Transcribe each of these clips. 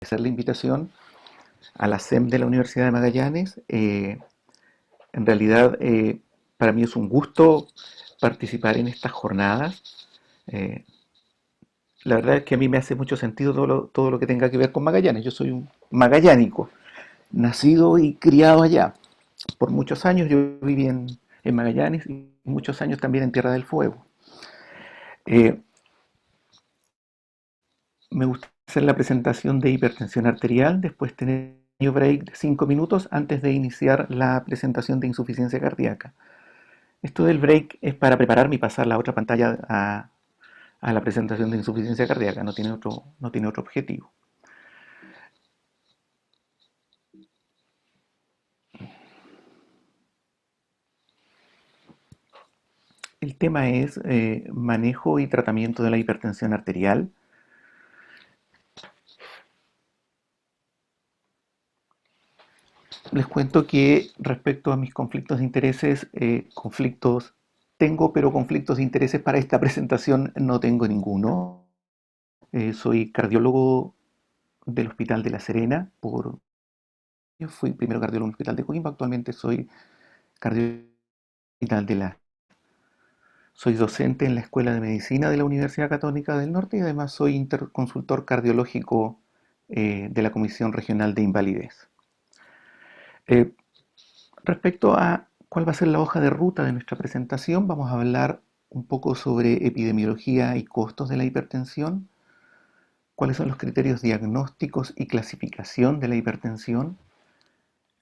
Hacer la invitación a la SEM de la Universidad de Magallanes. En realidad, para mí es un gusto participar en estas jornadas. Eh, la verdad es que a mí me hace mucho sentido todo lo que tenga que ver con Magallanes. Yo soy un magallánico, nacido y criado allá. Por muchos años yo viví en Magallanes y muchos años también en Tierra del Fuego. Eh, Me gusta hacer la presentación de hipertensión arterial, después tener un pequeño break de 5 minutos antes de iniciar la presentación de insuficiencia cardíaca. Esto del break es para prepararme y pasar la otra pantalla a la presentación de insuficiencia cardíaca, no tiene otro objetivo. El tema es manejo y tratamiento de la hipertensión arterial. Les cuento que respecto a mis conflictos de intereses, conflictos tengo, pero conflictos de intereses para esta presentación no tengo ninguno. Soy cardiólogo del Hospital de La Serena. Fui primero cardiólogo en el Hospital de Coquimbo, actualmente soy cardiólogo del Hospital de La. Soy docente en la Escuela de Medicina de la Universidad Católica del Norte y además soy interconsultor cardiológico de la Comisión Regional de Invalidez. Eh, Respecto a cuál va a ser la hoja de ruta de nuestra presentación, vamos a hablar un poco sobre epidemiología y costos de la hipertensión, cuáles son los criterios diagnósticos y clasificación de la hipertensión,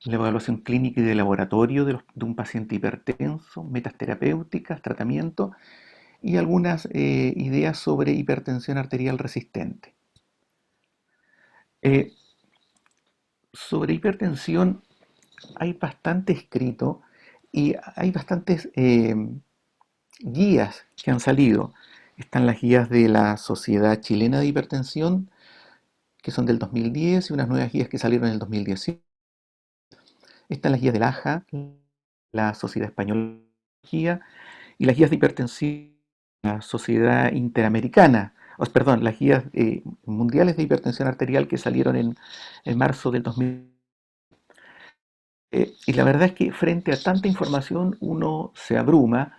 la evaluación clínica y de laboratorio de un paciente hipertenso, metas terapéuticas, tratamiento y algunas ideas sobre hipertensión arterial resistente. Eh, Sobre hipertensión hay bastante escrito y hay bastantes guías que han salido. Están las guías de la Sociedad Chilena de Hipertensión, que son del 2010, y unas nuevas guías que salieron en el 2018. Están las guías del AJA, la Sociedad Española de Oncología, y las guías de hipertensión, la Sociedad Interamericana, perdón, las guías mundiales de hipertensión arterial que salieron en marzo del 2000. Y la verdad es que frente a tanta información uno se abruma.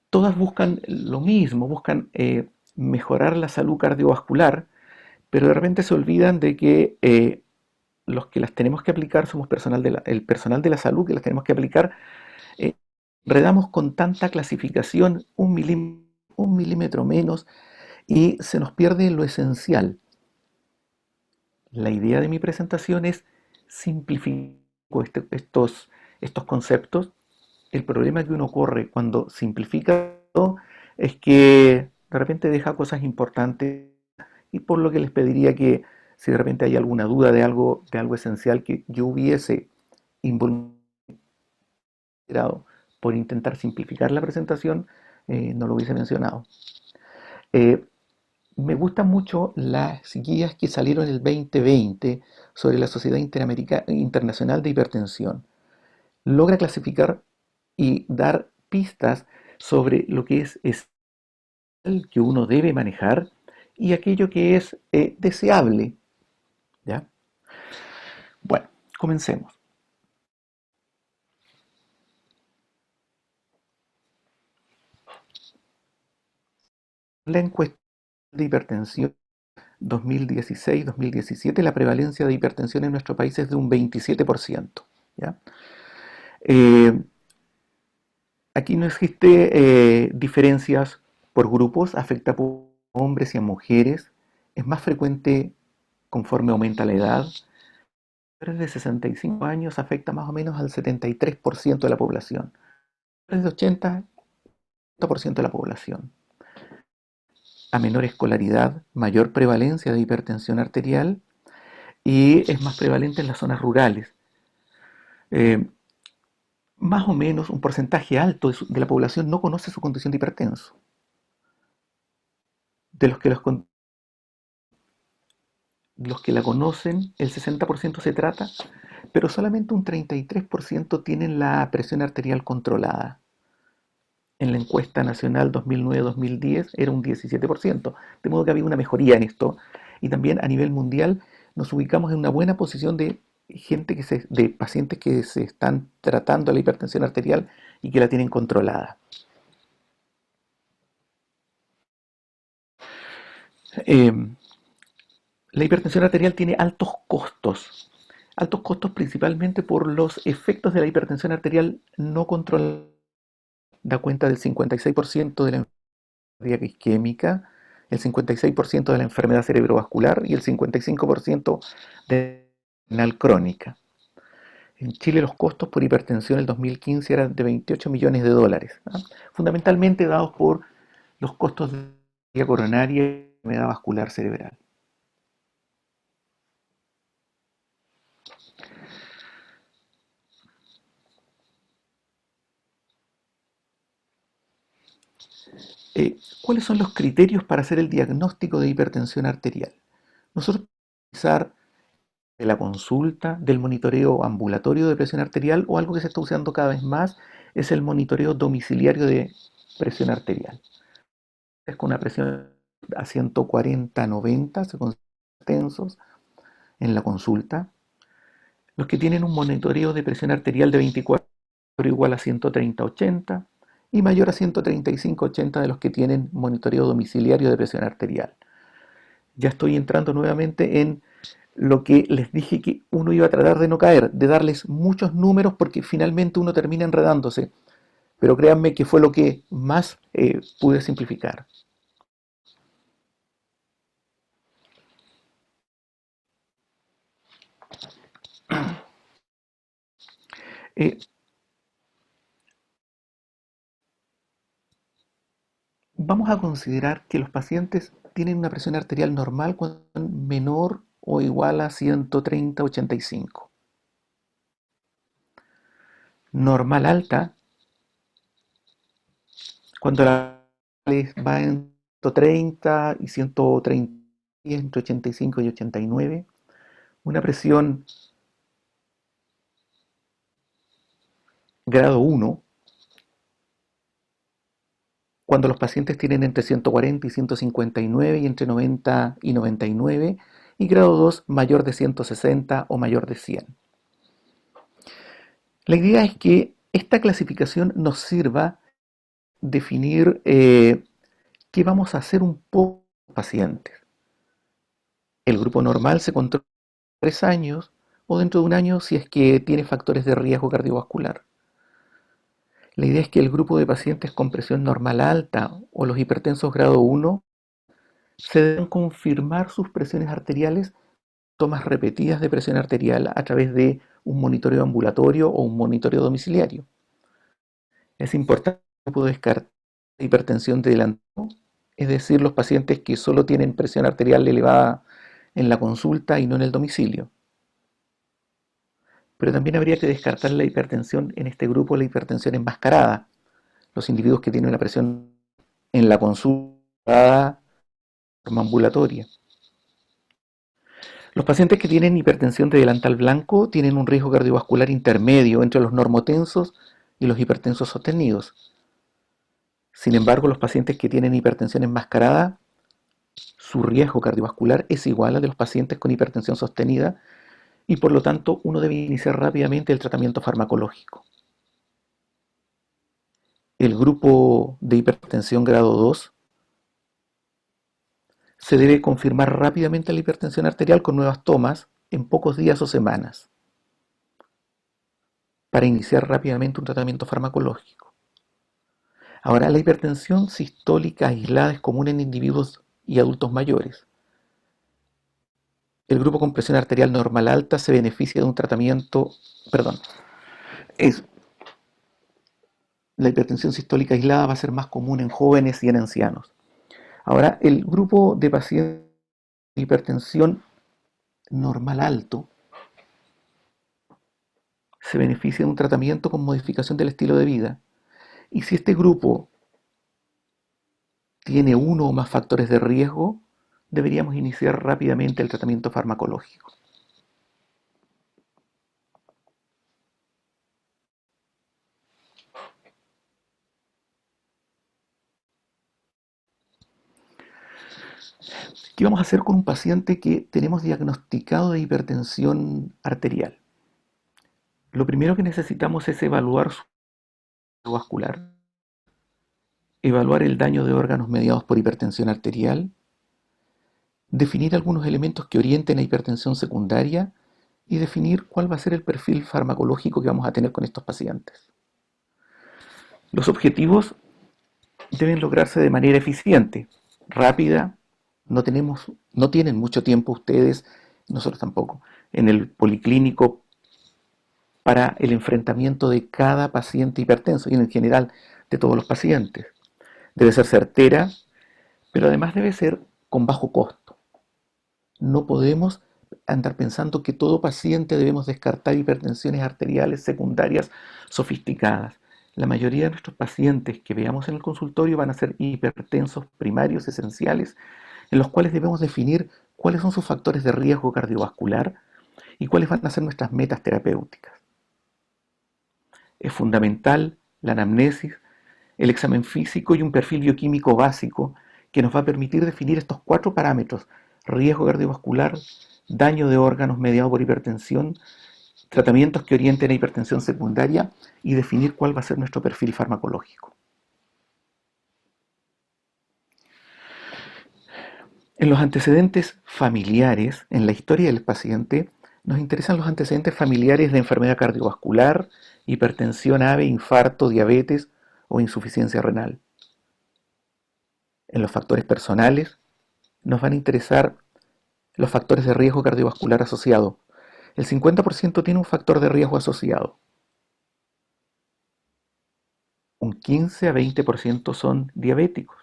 Todas buscan lo mismo, buscan mejorar la salud cardiovascular, pero de repente se olvidan de que los que las tenemos que aplicar somos el personal de la salud que las tenemos que aplicar. eh, Redamos con tanta clasificación, un milímetro menos, y se nos pierde lo esencial. La idea de mi presentación es simplificar estos conceptos. El problema que uno corre cuando simplifica todo es que de repente deja cosas importantes, y por lo que les pediría que si de repente hay alguna duda de algo esencial que yo hubiese involucrado por intentar simplificar la presentación, no lo hubiese mencionado. Eh, Me gustan mucho las guías que salieron en el 2020 sobre la Sociedad Internacional de Hipertensión. Logra clasificar y dar pistas sobre lo que es el que uno debe manejar y aquello que es deseable. ¿Ya? Bueno, comencemos. La encuesta de hipertensión 2016-2017, la prevalencia de hipertensión en nuestro país es de un 27%. ¿Ya? Eh, Aquí no existe diferencias por grupos, afecta a hombres y a mujeres, es más frecuente conforme aumenta la edad. De 65 años afecta más o menos al 73% de la población. De 80% de la población. A menor escolaridad, mayor prevalencia de hipertensión arterial y es más prevalente en las zonas rurales. Eh, Más o menos un porcentaje alto de la población no conoce su condición de hipertenso. De los que la conocen, el 60% se trata, pero solamente un 33% tienen la presión arterial controlada. En la encuesta nacional 2009-2010 era un 17%, de modo que había una mejoría en esto. Y también a nivel mundial nos ubicamos en una buena posición de de pacientes que se están tratando la hipertensión arterial y que la tienen controlada. Eh, la hipertensión arterial tiene altos costos principalmente por los efectos de la hipertensión arterial no controlada. Da cuenta del 56% de la enfermedad isquémica, el 56% de la enfermedad cerebrovascular y el 55% de la renal crónica. En Chile los costos por hipertensión en el 2015 eran de 28 millones de dólares, ¿ah? Fundamentalmente dados por los costos de la coronaria y enfermedad vascular cerebral. ¿Cuáles son los criterios para hacer el diagnóstico de hipertensión arterial? Nosotros utilizar de la consulta, del monitoreo ambulatorio de presión arterial o algo que se está usando cada vez más es el monitoreo domiciliario de presión arterial. Es con una presión a 140-90, se consideran tensos en la consulta. Los que tienen un monitoreo de presión arterial de 24 igual a 130-80 y mayor a 135-80 de los que tienen monitoreo domiciliario de presión arterial. Ya estoy entrando nuevamente en lo que les dije que uno iba a tratar de no caer, de darles muchos números porque finalmente uno termina enredándose. Pero créanme que fue lo que más pude simplificar. Eh, Vamos a considerar que los pacientes tienen una presión arterial normal cuando es menor o igual a 130-85. Normal alta cuando la va en 130 y 130, entre 85 y 89. Una presión grado 1 cuando los pacientes tienen entre 140 y 159 y entre 90 y 99, y grado 2 mayor de 160 o mayor de 100. La idea es que esta clasificación nos sirva a definir qué vamos a hacer un poco con los pacientes. El grupo normal se controla en 3 años o dentro de un año si es que tiene factores de riesgo cardiovascular. La idea es que el grupo de pacientes con presión normal alta o los hipertensos grado 1 se deben confirmar sus presiones arteriales, tomas repetidas de presión arterial a través de un monitoreo ambulatorio o un monitoreo domiciliario. Es importante que no descartar la hipertensión de delantero, es decir, los pacientes que solo tienen presión arterial elevada en la consulta y no en el domicilio. Pero también habría que descartar la hipertensión en este grupo, la hipertensión enmascarada, los individuos que tienen la presión en la consulta de forma ambulatoria. Los pacientes que tienen hipertensión de delantal blanco tienen un riesgo cardiovascular intermedio entre los normotensos y los hipertensos sostenidos. Sin embargo, los pacientes que tienen hipertensión enmascarada, su riesgo cardiovascular es igual al de los pacientes con hipertensión sostenida y por lo tanto uno debe iniciar rápidamente el tratamiento farmacológico. El grupo de hipertensión grado 2 se debe confirmar rápidamente la hipertensión arterial con nuevas tomas en pocos días o semanas para iniciar rápidamente un tratamiento farmacológico. Ahora, la hipertensión sistólica aislada es común en individuos y adultos mayores. El grupo con presión arterial normal alta se beneficia de un tratamiento, perdón, es, la hipertensión sistólica aislada va a ser más común en jóvenes y en ancianos. Ahora, el grupo de pacientes de hipertensión normal alto se beneficia de un tratamiento con modificación del estilo de vida. Y si este grupo tiene uno o más factores de riesgo, deberíamos iniciar rápidamente el tratamiento farmacológico. ¿Qué vamos a hacer con un paciente que tenemos diagnosticado de hipertensión arterial? Lo primero que necesitamos es evaluar su vascular, evaluar el daño de órganos mediados por hipertensión arterial, definir algunos elementos que orienten a hipertensión secundaria y definir cuál va a ser el perfil farmacológico que vamos a tener con estos pacientes. Los objetivos deben lograrse de manera eficiente, rápida. No tienen mucho tiempo ustedes, nosotros tampoco, en el policlínico para el enfrentamiento de cada paciente hipertenso y en general de todos los pacientes. Debe ser certera, pero además debe ser con bajo costo. No podemos andar pensando que todo paciente debemos descartar hipertensiones arteriales secundarias sofisticadas. La mayoría de nuestros pacientes que veamos en el consultorio van a ser hipertensos primarios esenciales, en los cuales debemos definir cuáles son sus factores de riesgo cardiovascular y cuáles van a ser nuestras metas terapéuticas. Es fundamental la anamnesis, el examen físico y un perfil bioquímico básico que nos va a permitir definir estos cuatro parámetros: riesgo cardiovascular, daño de órganos mediado por hipertensión, tratamientos que orienten a hipertensión secundaria y definir cuál va a ser nuestro perfil farmacológico. En los antecedentes familiares, en la historia del paciente, nos interesan los antecedentes familiares de enfermedad cardiovascular, hipertensión AVE, infarto, diabetes o insuficiencia renal. En los factores personales, nos van a interesar los factores de riesgo cardiovascular asociado. El 50% tiene un factor de riesgo asociado. Un 15 a 20% son diabéticos.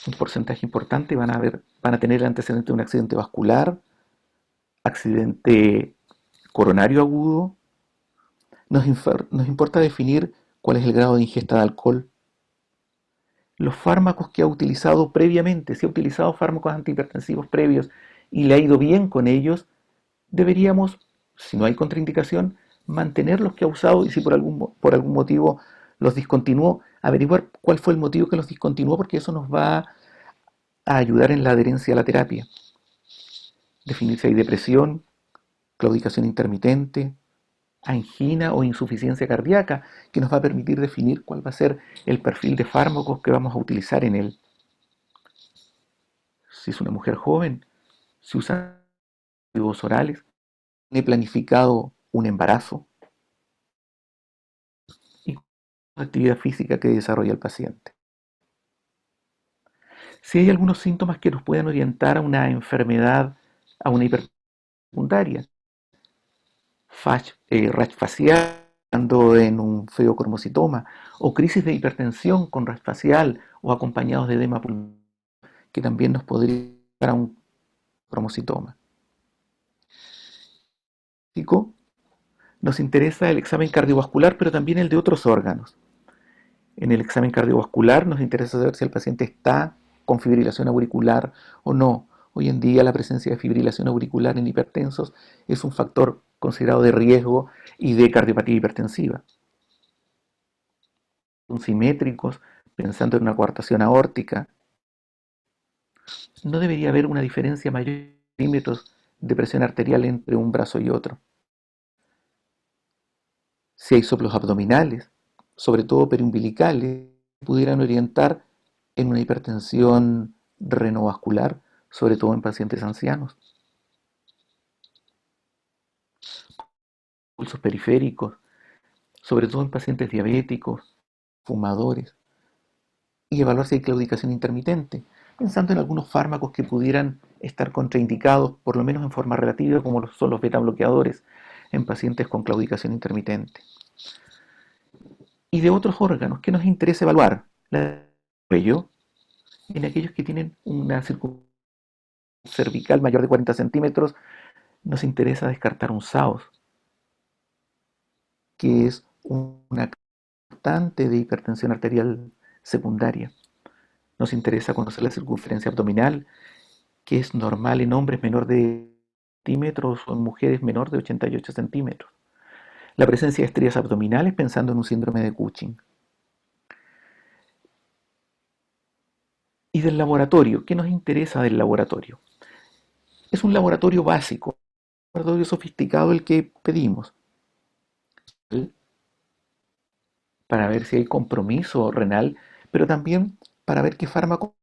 Un porcentaje importante van a tener el antecedente de un accidente vascular, accidente coronario agudo. Nos importa definir cuál es el grado de ingesta de alcohol, los fármacos que ha utilizado previamente. Si ha utilizado fármacos antihipertensivos previos y le ha ido bien con ellos, deberíamos, si no hay contraindicación, mantener los que ha usado, y si por algún motivo los discontinuó, averiguar cuál fue el motivo que los discontinuó, porque eso nos va a ayudar en la adherencia a la terapia. Definir si hay depresión, claudicación intermitente, angina o insuficiencia cardíaca, que nos va a permitir definir cuál va a ser el perfil de fármacos que vamos a utilizar en él. Si es una mujer joven, si usa anticonceptivos orales, tiene planificado un embarazo y la actividad física que desarrolla el paciente. Si hay algunos síntomas que nos puedan orientar a una enfermedad, a una hipertensión secundaria, rash facial en un feocromocitoma, o crisis de hipertensión con rash facial o acompañados de edema pulmonar, que también nos podría llevar a un cromocitoma. Nos interesa el examen cardiovascular, pero también el de otros órganos. En el examen cardiovascular nos interesa saber si el paciente está con fibrilación auricular o no. Hoy en día la presencia de fibrilación auricular en hipertensos es un factor considerado de riesgo y de cardiopatía hipertensiva. Son simétricos, pensando en una coartación aórtica. No debería haber una diferencia mayor de milímetros de presión arterial entre un brazo y otro. Si hay soplos abdominales, sobre todo periumbilicales, pudieran orientar en una hipertensión renovascular, sobre todo en pacientes ancianos. Pulsos periféricos, sobre todo en pacientes diabéticos, fumadores, y evaluar si hay claudicación intermitente, pensando en algunos fármacos que pudieran estar contraindicados, por lo menos en forma relativa, como son los beta bloqueadores en pacientes con claudicación intermitente. Y de otros órganos, ¿qué nos interesa evaluar? El cuello, en aquellos que tienen una circunferencia cervical mayor de 40 centímetros, nos interesa descartar un SAOS, que es una constante de hipertensión arterial secundaria. Nos interesa conocer la circunferencia abdominal, que es normal en hombres menor de centímetros o en mujeres menor de 88 centímetros. La presencia de estrías abdominales, pensando en un síndrome de Cushing. Y del laboratorio, ¿qué nos interesa del laboratorio? Es un laboratorio básico, un laboratorio sofisticado el que pedimos, para ver si hay compromiso renal, pero también para ver qué fármaco,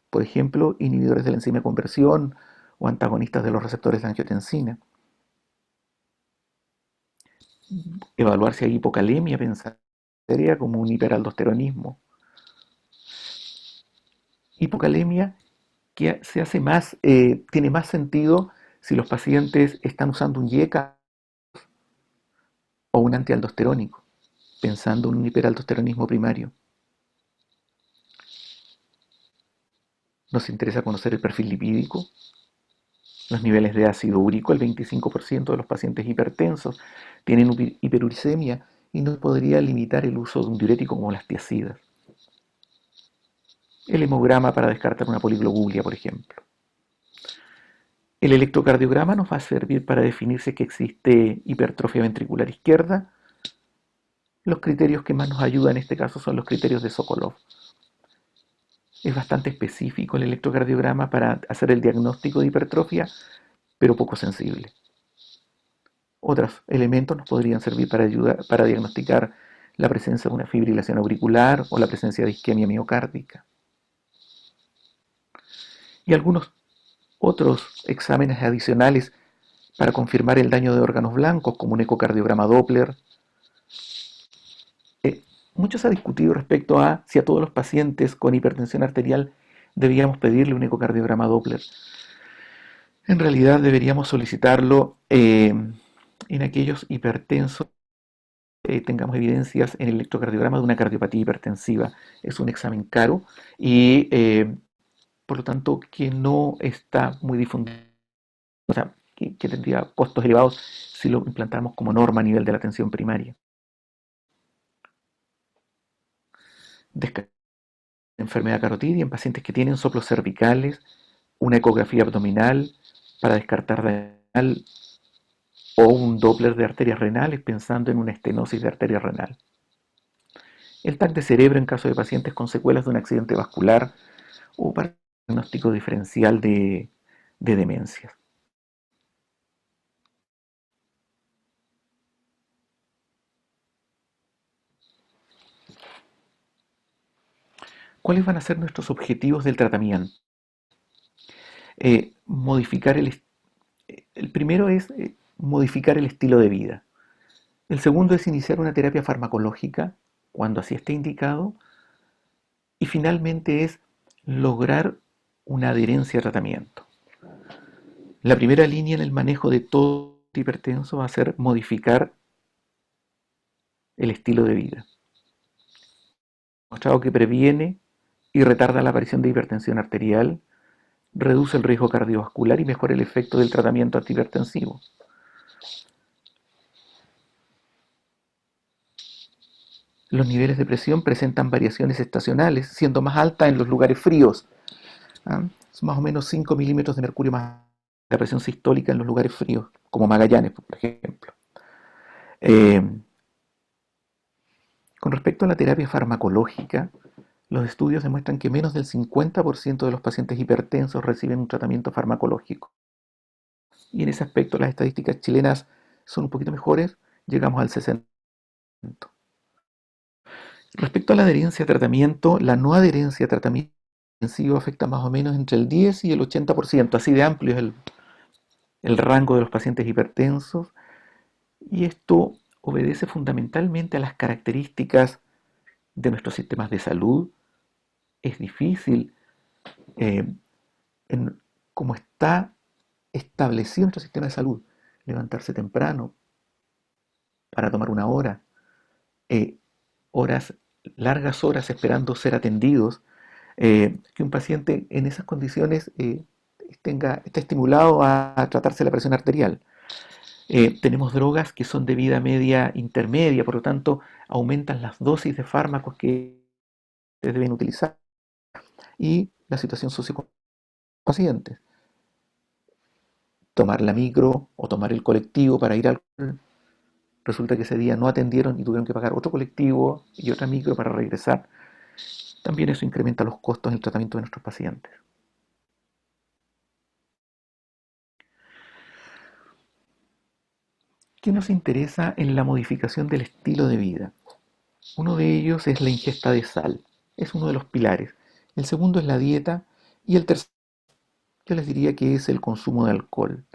por ejemplo, inhibidores de la enzima de conversión o antagonistas de los receptores de angiotensina. Evaluar si hay hipocalemia, pensar sería como un hiperaldosteronismo. Hipocalemia que se hace más, tiene más sentido si los pacientes están usando un IECA o un antialdosterónico, pensando en un hiperaldosteronismo primario. Nos interesa conocer el perfil lipídico, los niveles de ácido úrico. El 25% de los pacientes hipertensos tienen hiperuricemia y no podría limitar el uso de un diurético como las tiazidas. El hemograma para descartar una poliglobulia, por ejemplo. El electrocardiograma nos va a servir para definir si es que existe hipertrofia ventricular izquierda. Los criterios que más nos ayudan en este caso son los criterios de Sokolov. Es bastante específico el electrocardiograma para hacer el diagnóstico de hipertrofia, pero poco sensible. Otros elementos nos podrían servir para ayudar para diagnosticar la presencia de una fibrilación auricular o la presencia de isquemia miocárdica. Y algunos otros exámenes adicionales para confirmar el daño de órganos blancos, como un ecocardiograma Doppler. Mucho se ha discutido respecto a si a todos los pacientes con hipertensión arterial deberíamos pedirle un ecocardiograma Doppler. En realidad deberíamos solicitarlo en aquellos hipertensos tengamos evidencias en el electrocardiograma de una cardiopatía hipertensiva. Es un examen caro y por lo tanto que no está muy difundido, o sea, que tendría costos elevados si lo implantáramos como norma a nivel de la atención primaria. Enfermedad carotidia en pacientes que tienen soplos cervicales, una ecografía abdominal para descartar renal o un Doppler de arterias renales pensando en una estenosis de arteria renal. El TAC de cerebro en caso de pacientes con secuelas de un accidente vascular o para diagnóstico diferencial de demencias. ¿Cuáles van a ser nuestros objetivos del tratamiento? Modificar el primero es modificar el estilo de vida. El segundo es iniciar una terapia farmacológica cuando así esté indicado. Y finalmente es lograr una adherencia al tratamiento. La primera línea en el manejo de todo hipertenso va a ser modificar el estilo de vida. Mostrado que previene y retarda la aparición de hipertensión arterial, reduce el riesgo cardiovascular y mejora el efecto del tratamiento antihipertensivo. Los niveles de presión presentan variaciones estacionales, siendo más alta en los lugares fríos. Son más o menos 5 milímetros de mercurio más la presión sistólica en los lugares fríos, como Magallanes, por ejemplo. Eh, con respecto a la terapia farmacológica, los estudios demuestran que menos del 50% de los pacientes hipertensos reciben un tratamiento farmacológico. Y en ese aspecto las estadísticas chilenas son un poquito mejores, llegamos al 60%. Respecto a la adherencia a tratamiento, la no adherencia a tratamiento intensivo afecta más o menos entre el 10 y el 80%, así de amplio es el rango de los pacientes hipertensos, y esto obedece fundamentalmente a las características de nuestros sistemas de salud. Es difícil, eh, como está establecido nuestro sistema de salud, levantarse temprano para tomar una hora, eh, horas, largas horas esperando ser atendidos, que un paciente en esas condiciones esté estimulado a tratarse la presión arterial. Tenemos drogas que son de vida media intermedia, por lo tanto aumentan las dosis de fármacos que se deben utilizar y la situación socioeconómica de los pacientes. Tomar la micro o tomar el colectivo para ir al... Resulta que ese día no atendieron y tuvieron que pagar otro colectivo y otra micro para regresar. también eso incrementa los costos en el tratamiento de nuestros pacientes. ¿Qué nos interesa en la modificación del estilo de vida? Uno de ellos es la ingesta de sal, es uno de los pilares. El segundo es la dieta y el tercero yo les diría que es el consumo de alcohol.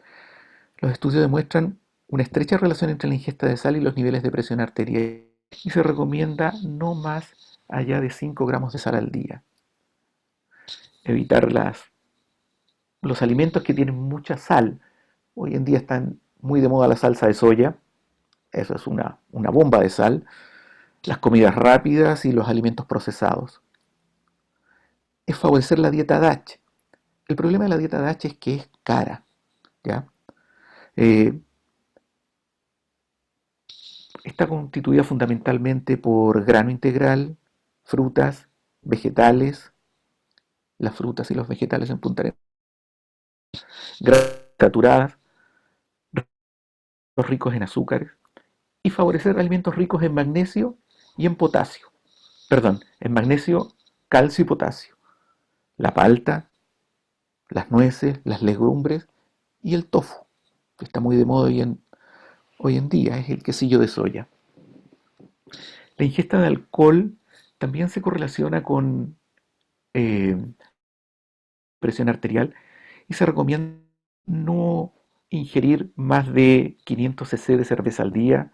Los estudios demuestran una estrecha relación entre la ingesta de sal y los niveles de presión arterial y se recomienda no más allá de 5 gramos de sal al día. Evitar los alimentos que tienen mucha sal. Hoy en día están muy de moda la salsa de soya, eso es una bomba de sal, las comidas rápidas y los alimentos procesados. Es favorecer la dieta DASH. El problema de la dieta DASH es que es cara, ¿ya? Eh, Está constituida fundamentalmente por grano integral, frutas, vegetales, las frutas y los vegetales en Punta Arenas, grasas saturadas, ricos en azúcares, y favorecer alimentos ricos en magnesio y en potasio. Perdón, en magnesio, calcio y potasio. La palta, las nueces, las legumbres y el tofu, que está muy de moda hoy en día, es el quesillo de soya. La ingesta de alcohol también se correlaciona con eh, presión arterial y se recomienda no ingerir más de 500 cc de cerveza al día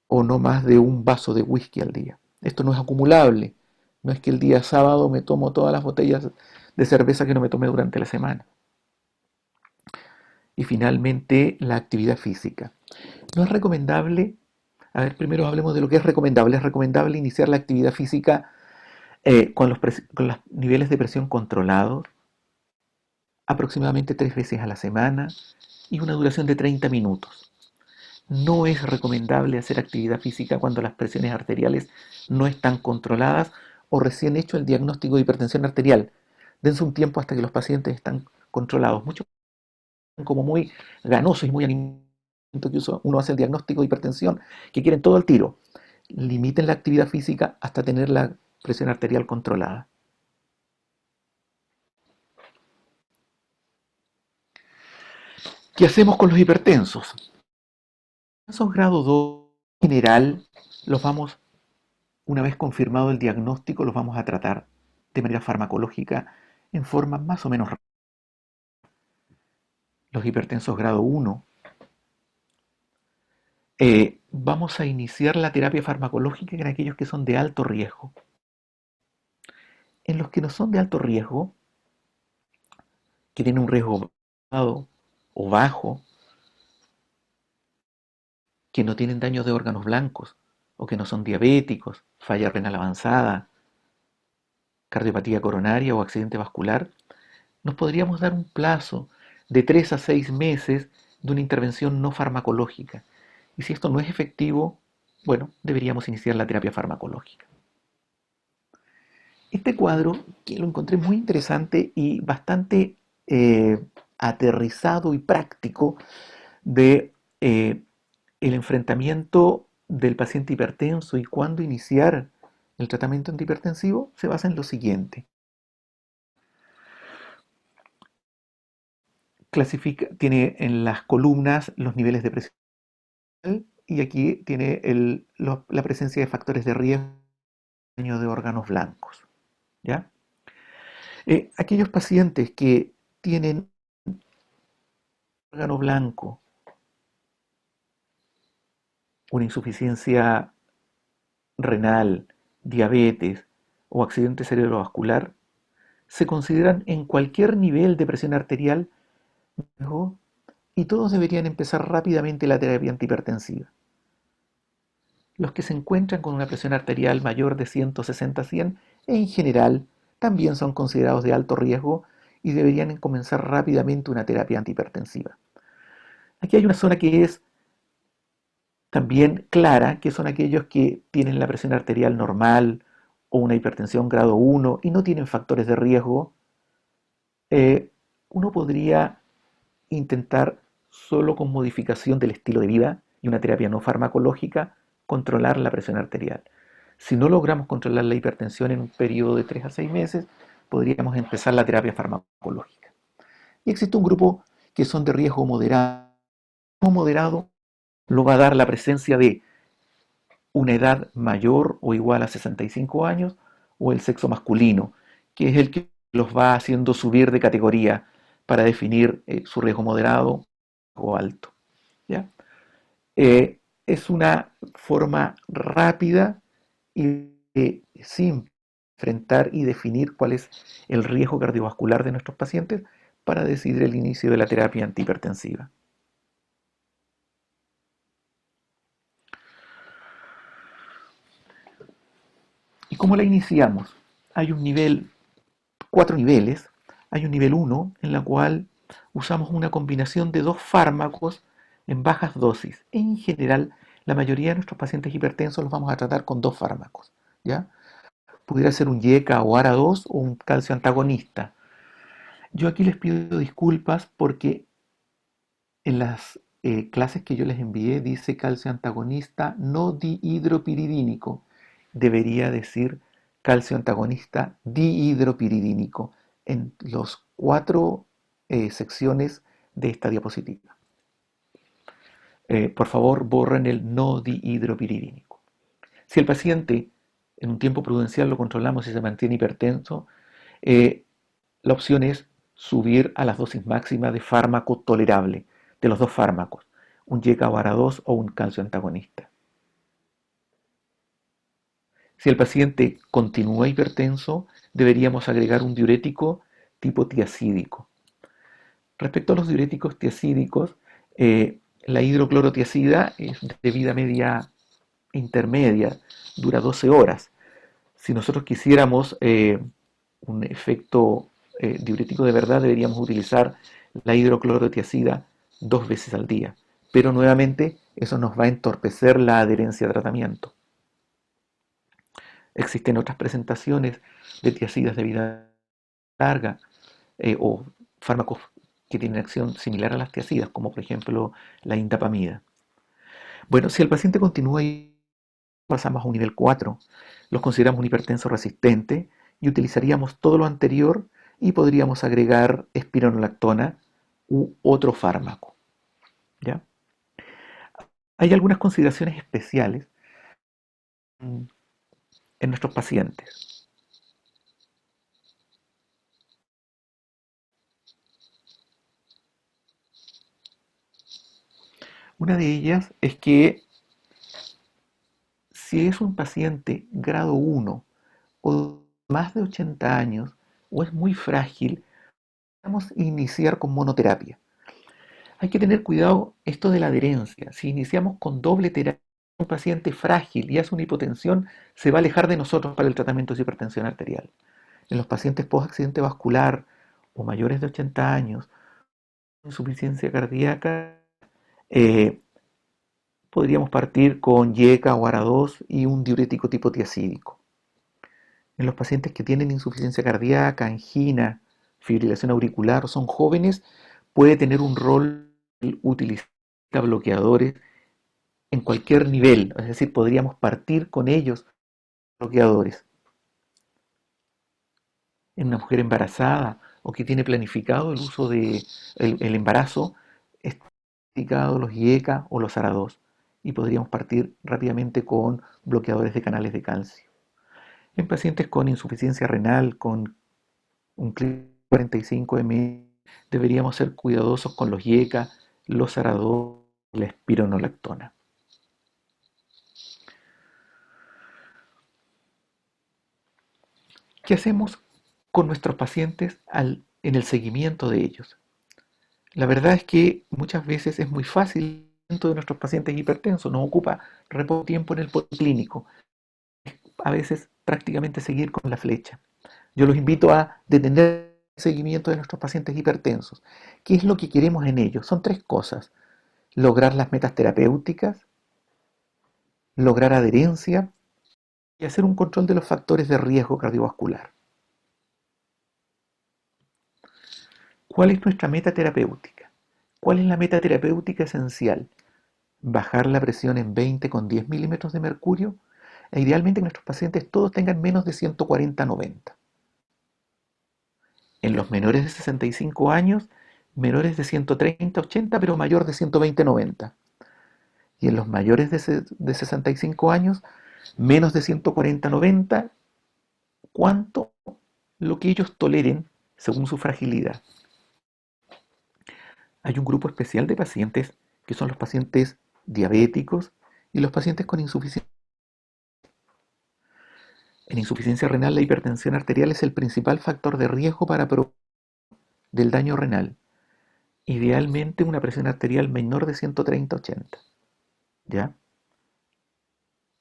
o no más de un vaso de whisky al día. Esto no es acumulable. No es que el día sábado me tomo todas las botellas de cerveza que no me tomé durante la semana. Y finalmente, la actividad física. No es recomendable, a ver, primero hablemos de lo que es recomendable. Es recomendable iniciar la actividad física con los niveles de presión controlados, aproximadamente 3 veces a la semana y una duración de 30 minutos. No es recomendable hacer actividad física cuando las presiones arteriales no están controladas o recién hecho el diagnóstico de hipertensión arterial. Dense un tiempo hasta que los pacientes están controlados. Muchos son como muy ganosos y muy animados que uno hace el diagnóstico de hipertensión, que quieren todo al tiro. Limiten la actividad física hasta tener la presión arterial controlada. ¿Qué hacemos con los hipertensos? Hipertensos grado 2 en general los vamos, una vez confirmado el diagnóstico, los vamos a tratar de manera farmacológica en forma más o menos. Los hipertensos grado 1, vamos a iniciar la terapia farmacológica en aquellos que son de alto riesgo. En los que no son de alto riesgo, que tienen un riesgo elevado o bajo, que no tienen daños de órganos blancos, o que no son diabéticos, falla renal avanzada, cardiopatía coronaria o accidente vascular, nos podríamos dar un plazo de 3 a 6 meses de una intervención no farmacológica. Y si esto no es efectivo, bueno, deberíamos iniciar la terapia farmacológica. Este cuadro, que lo encontré muy interesante y bastante eh, aterrizado y práctico de el enfrentamiento del paciente hipertenso y cuándo iniciar el tratamiento antihipertensivo, se basa en lo siguiente. Tiene en las columnas los niveles de presión y aquí tiene la presencia de factores de riesgo de órganos blancos. ¿Ya? Aquellos pacientes que tienen órgano blanco, una insuficiencia renal, diabetes o accidente cerebrovascular, se consideran en cualquier nivel de presión arterial y todos deberían empezar rápidamente la terapia antihipertensiva. Los que se encuentran con una presión arterial mayor de 160-100 en general también son considerados de alto riesgo y deberían comenzar rápidamente una terapia antihipertensiva. Aquí hay una zona que es también clara, que son aquellos que tienen la presión arterial normal o una hipertensión grado 1 y no tienen factores de riesgo. Uno podría intentar solo con modificación del estilo de vida y una terapia no farmacológica controlar la presión arterial. Si no logramos controlar la hipertensión en un periodo de 3 a 6 meses, podríamos empezar la terapia farmacológica. Y existe un grupo que son de riesgo moderado. Moderado lo va a dar la presencia de una edad mayor o igual a 65 años o el sexo masculino, que es el que los va haciendo subir de categoría para definir su riesgo moderado o alto. ¿Ya? Es una forma rápida y simple de enfrentar y definir cuál es el riesgo cardiovascular de nuestros pacientes para decidir el inicio de la terapia antihipertensiva. ¿Y cómo la iniciamos? Hay un nivel, 4 niveles. Hay un nivel 1 en la cual usamos una combinación de dos fármacos en bajas dosis. En general, la mayoría de nuestros pacientes hipertensos los vamos a tratar con dos fármacos, ¿ya? Pudiera ser un YECA o ARA2 o un calcio antagonista. Yo aquí les pido disculpas porque en las clases que yo les envié dice calcio antagonista no dihidropiridínico. Debería decir calcio antagonista dihidropiridínico en los 4 secciones de esta diapositiva. Por favor, borren el no dihidropiridínico. Si el paciente en un tiempo prudencial lo controlamos y se mantiene hipertenso, eh, la opción es subir a las dosis máximas de fármaco tolerable, de los dos fármacos, un YECA-ARA2 o un calcio antagonista. Si el paciente continúa hipertenso, deberíamos agregar un diurético tipo tiacídico. Respecto a los diuréticos tiacídicos, la hidroclorotiacida es de vida media intermedia, dura 12 horas. Si nosotros quisiéramos un efecto diurético de verdad, deberíamos utilizar la hidroclorotiacida 2 veces al día. Pero nuevamente eso nos va a entorpecer la adherencia a tratamiento. Existen otras presentaciones de tiacidas de vida larga o fármacos que tienen acción similar a las tiacidas, como por ejemplo la indapamida. Bueno, si el paciente continúa y pasamos a un nivel 4, los consideramos un hipertenso resistente y utilizaríamos todo lo anterior y podríamos agregar espironolactona u otro fármaco. ¿Ya? Hay algunas consideraciones especiales en nuestros pacientes. Una de ellas es que si es un paciente grado 1 o más de 80 años o es muy frágil, vamos a iniciar con monoterapia. Hay que tener cuidado esto de la adherencia. Si iniciamos con doble terapia, un paciente frágil y hace una hipotensión, se va a alejar de nosotros para el tratamiento de hipertensión arterial. En los pacientes post-accidente vascular o mayores de 80 años, insuficiencia cardíaca, eh, podríamos partir con YECA o ARA2 y un diurético tipo tiacídico. En los pacientes que tienen insuficiencia cardíaca, angina, fibrilación auricular o son jóvenes, puede tener un rol utilizar bloqueadores en cualquier nivel, es decir, podríamos partir con ellos bloqueadores. En una mujer embarazada o que tiene planificado el uso de el embarazo, es planificado los IECA o los ARA2 y podríamos partir rápidamente con bloqueadores de canales de calcio. En pacientes con insuficiencia renal, con un 45 ml, deberíamos ser cuidadosos con los IECA, los ARA2 y la espironolactona. ¿Qué hacemos con nuestros pacientes en el seguimiento de ellos? La verdad es que muchas veces es muy fácil el seguimiento de nuestros pacientes hipertensos, nos ocupa re poco tiempo en el policlínico, a veces prácticamente seguir con la flecha. Yo los invito a detener el seguimiento de nuestros pacientes hipertensos. ¿Qué es lo que queremos en ellos? Son 3 cosas: lograr las metas terapéuticas, lograr adherencia y hacer un control de los factores de riesgo cardiovascular. ¿Cuál es nuestra meta terapéutica? ¿Cuál es la meta terapéutica esencial? Bajar la presión en 20 con 10 milímetros de mercurio E idealmente que nuestros pacientes todos tengan menos de 140/90. En los menores de 65 años, menores de 130/80, pero mayor de 120/90. Y en los mayores de 65 años, menos de 140/90, cuanto lo que ellos toleren según su fragilidad. Hay un grupo especial de pacientes que son los pacientes diabéticos y los pacientes con insuficiencia. En insuficiencia renal, la hipertensión arterial es el principal factor de riesgo del daño renal. Idealmente una presión arterial menor de 130/80, ¿ya?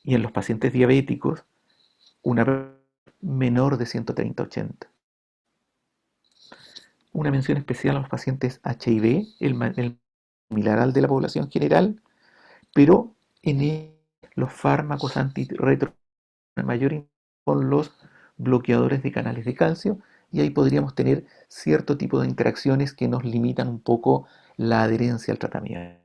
Y en los pacientes diabéticos, una menor de 130/80. Una mención especial a los pacientes HIV, el similar de la población general, pero en los fármacos antirretro mayor con los bloqueadores de canales de calcio, y ahí podríamos tener cierto tipo de interacciones que nos limitan un poco la adherencia al tratamiento.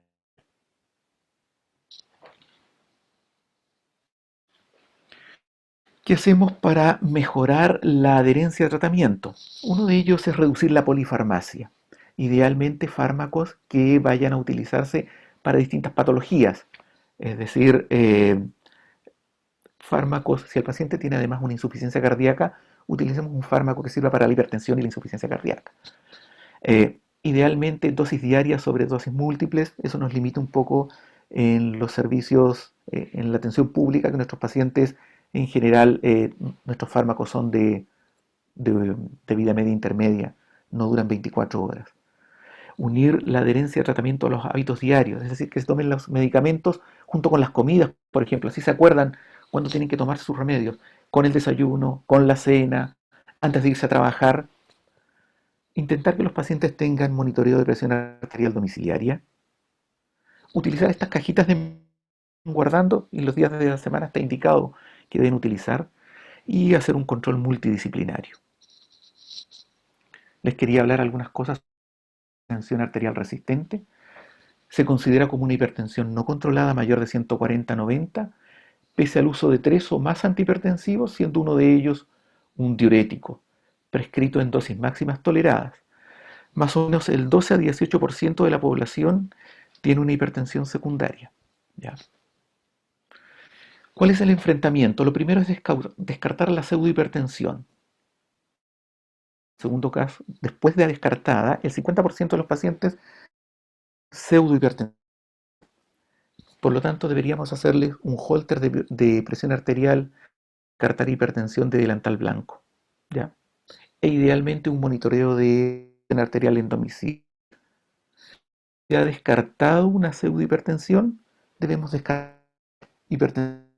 ¿Qué hacemos para mejorar la adherencia al tratamiento? Uno de ellos es reducir la polifarmacia. Idealmente fármacos que vayan a utilizarse para distintas patologías. Es decir, fármacos, si el paciente tiene además una insuficiencia cardíaca, utilicemos un fármaco que sirva para la hipertensión y la insuficiencia cardíaca. Idealmente dosis diarias sobre dosis múltiples, eso nos limita un poco en los servicios, en la atención pública, que nuestros pacientes en general, nuestros fármacos son de vida media intermedia, no duran 24 horas. Unir la adherencia de tratamiento a los hábitos diarios, es decir, que se tomen los medicamentos junto con las comidas, por ejemplo, así se acuerdan cuando tienen que tomar sus remedios, con el desayuno, con la cena, antes de irse a trabajar. Intentar que los pacientes tengan monitoreo de presión arterial domiciliaria. Utilizar estas cajitas de guardando y los días de la semana está indicado que deben utilizar. Y hacer un control multidisciplinario. Les quería hablar algunas cosas de tensión arterial resistente. Se considera como una hipertensión no controlada mayor de 140/90, pese al uso de 3 o más antihipertensivos, siendo uno de ellos un diurético, prescrito en dosis máximas toleradas. Más o menos el 12 a 18% de la población tiene una hipertensión secundaria. ¿Ya? ¿Cuál es el enfrentamiento? Lo primero es descartar la pseudohipertensión. Segundo caso, después de descartada, el 50% de los pacientes pseudohipertensos. Por lo tanto, deberíamos hacerles un holter de presión arterial, cartar hipertensión de delantal blanco, ¿ya? E idealmente un monitoreo de presión arterial en domicilio. Si ha descartado una pseudohipertensión, debemos descartar hipertensión arterial.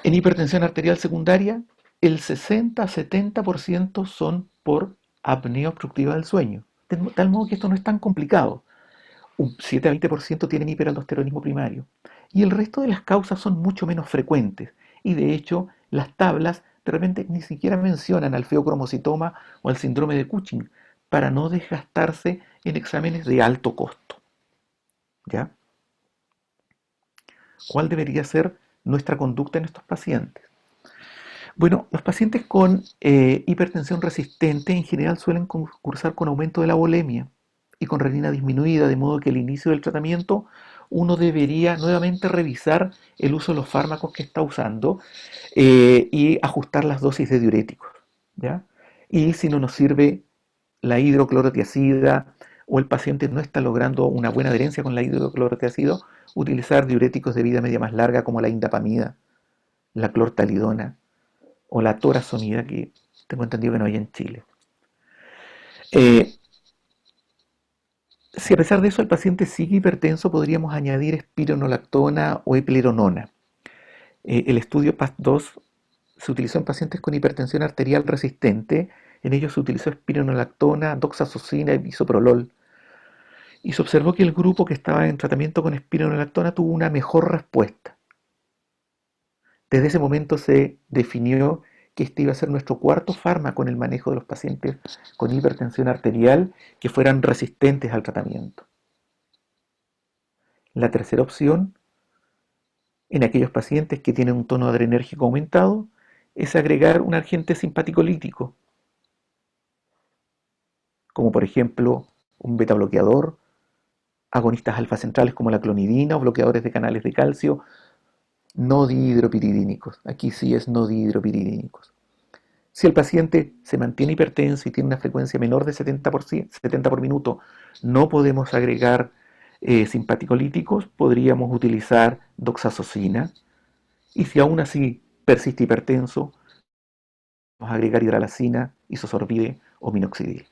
En hipertensión arterial secundaria, el 60 a 70% son por apnea obstructiva del sueño. De tal modo que esto no es tan complicado. Un 7 a 20% tienen hiperaldosteronismo primario. Y el resto de las causas son mucho menos frecuentes. Y de hecho, las tablas de repente ni siquiera mencionan al feocromocitoma o al síndrome de Cushing para no desgastarse en exámenes de alto costo. ¿Ya? ¿Cuál debería ser nuestra conducta en estos pacientes? Bueno, los pacientes con hipertensión resistente en general suelen cursar con aumento de la volemia y con renina disminuida, de modo que al inicio del tratamiento uno debería nuevamente revisar el uso de los fármacos que está usando y ajustar las dosis de diuréticos, ¿ya? Y si no nos sirve la hidroclorotiazida o el paciente no está logrando una buena adherencia con la hidroclorotiazida, utilizar diuréticos de vida media más larga como la indapamida, la clortalidona o la torazonida, que tengo entendido que no hay en Chile. Eh, si a pesar de eso el paciente sigue hipertenso, podríamos añadir espironolactona o epleronona. El estudio PAS-2 se utilizó en pacientes con hipertensión arterial resistente. En ellos se utilizó espironolactona, doxazosina y bisoprolol. Y se observó que el grupo que estaba en tratamiento con espironolactona tuvo una mejor respuesta. Desde ese momento se definió que este iba a ser nuestro cuarto fármaco en el manejo de los pacientes con hipertensión arterial que fueran resistentes al tratamiento. La tercera opción en aquellos pacientes que tienen un tono adrenérgico aumentado es agregar un agente simpaticolítico, como por ejemplo un beta bloqueador, agonistas alfa centrales como la clonidina o bloqueadores de canales de calcio no dihidropiridínicos. Aquí sí es no dihidropiridínicos. Si el paciente se mantiene hipertenso y tiene una frecuencia menor de 70 por minuto, no podemos agregar simpaticolíticos, podríamos utilizar doxazosina. Y si aún así persiste hipertenso, vamos a agregar hidralazina, isosorbide o minoxidil.